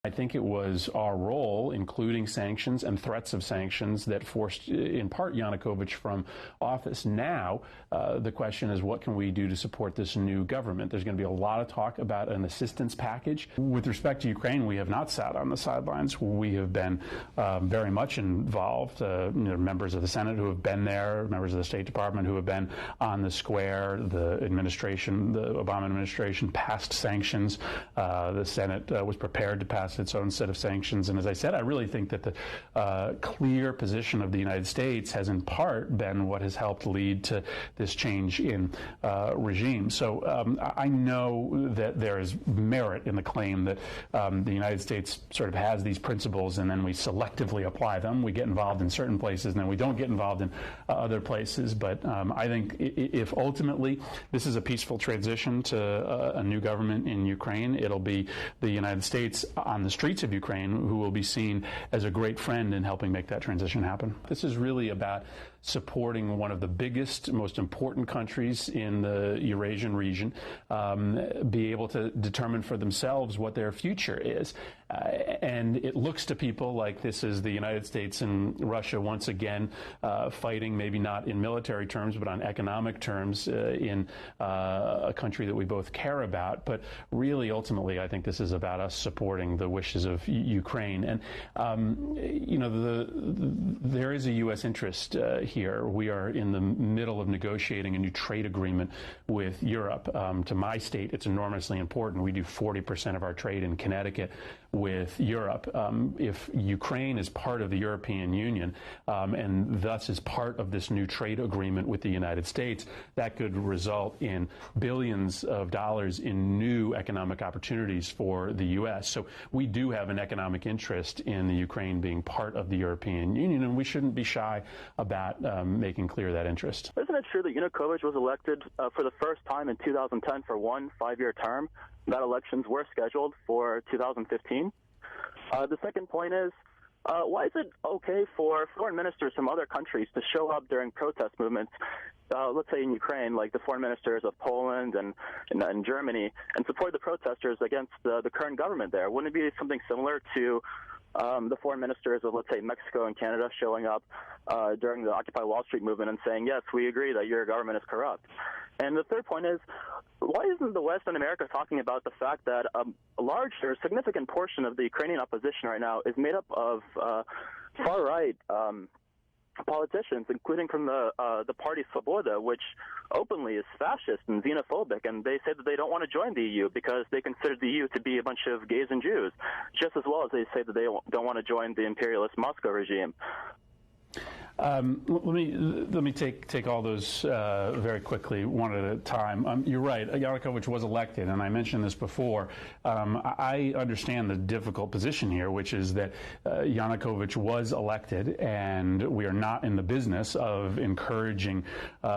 I think it was our role, including sanctions and threats of sanctions, that forced, in part, Yanukovych from office. Now, the question is, what can we do to support this new government? There's going to be a lot of talk about an assistance package. With respect to Ukraine, we have not sat on the sidelines. We have been very much involved. Members of the Senate who have been there, members of the State Department who have been on the square. The administration, the Obama administration, passed sanctions. The Senate was prepared to pass its own set of sanctions. And as I said, I really think that the clear position of the United States has in part been what has helped lead to this change in regime. So I know that there is merit in the claim that the United States sort of has these principles and then we selectively apply them. We get involved in certain places and then we don't get involved in other places. But I think if ultimately this is a peaceful transition to a new government in Ukraine, it'll be the United States on the streets of Ukraine who will be seen as a great friend in helping make that transition happen. This is really about supporting one of the biggest, most important countries in the Eurasian region, be able to determine for themselves what their future is. And it looks to people like this is the United States and Russia once again fighting, maybe not in military terms, but on economic terms in a country that we both care about. But really, ultimately, I think this is about us supporting the wishes of Ukraine. And, there is a U.S. interest here. We are in the middle of negotiating a new trade agreement with Europe. To my state, it's enormously important. We do 40% of our trade in Connecticut with Europe. If Ukraine is part of the European Union and thus is part of this new trade agreement with the United States, that could result in billions of dollars in new economic opportunities for the U.S. So we do have an economic interest in the Ukraine being part of the European Union, and we shouldn't be shy about making clear that interest. Isn't it true that Yanukovych was elected for the first time in 2010 for one 5-year term? That elections were scheduled for 2015. The second point is, why is it okay for foreign ministers from other countries to show up during protest movements, let's say in Ukraine, like the foreign ministers of Poland and Germany, and support the protesters against the current government there? Wouldn't it be something similar to the foreign ministers of, let's say, Mexico and Canada showing up during the Occupy Wall Street movement and saying, yes, we agree that your government is corrupt? And the third point is, why isn't the West and America talking about the fact that a large or significant portion of the Ukrainian opposition right now is made up of far-right politicians, including from the party Svoboda, which openly is fascist and xenophobic, and they say that they don't want to join the EU because they consider the EU to be a bunch of gays and Jews, just as well as they say that they don't want to join the imperialist Moscow regime. Let me take all those very quickly, one at a time. You're right. Yanukovych was elected, and I mentioned this before. I understand the difficult position here, which is that Yanukovych was elected, and we are not in the business of encouraging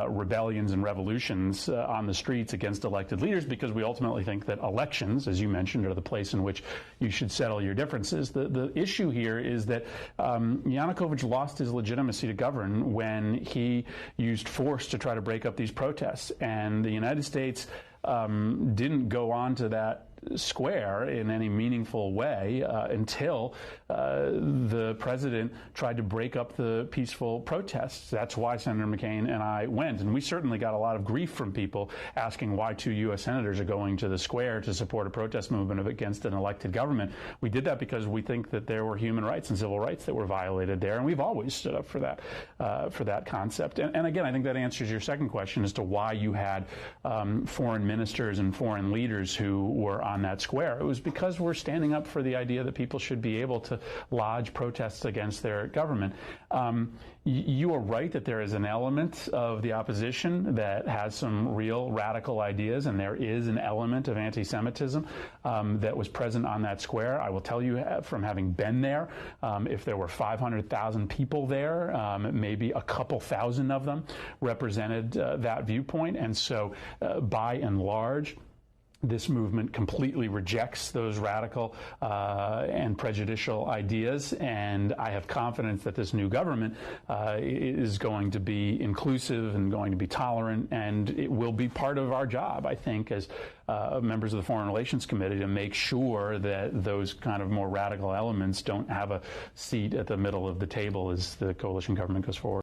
rebellions and revolutions on the streets against elected leaders, because we ultimately think that elections, as you mentioned, are the place in which you should settle your differences. The issue here is that Yanukovych lost his legitimacy to govern when he used force to try to break up these protests. And the United States didn't go on to that square in any meaningful way until the president tried to break up the peaceful protests. That's why Senator McCain and I went. And we certainly got a lot of grief from people asking why 2 U.S. senators are going to the square to support a protest movement against an elected government. We did that because we think that there were human rights and civil rights that were violated there, and we've always stood up for that concept. And again, I think that answers your second question as to why you had foreign ministers and foreign leaders who were on that square. It was because we're standing up for the idea that people should be able to lodge protests against their government. You are right that there is an element of the opposition that has some real radical ideas, and there is an element of anti-Semitism that was present on that square. I will tell you from having been there, if there were 500,000 people there, maybe a couple thousand of them represented that viewpoint. And so by and large, This movement completely rejects those radical and prejudicial ideas, and I have confidence that this new government is going to be inclusive and going to be tolerant, and it will be part of our job, I think, as members of the Foreign Relations Committee, to make sure that those kind of more radical elements don't have a seat at the middle of the table as the coalition government goes forward.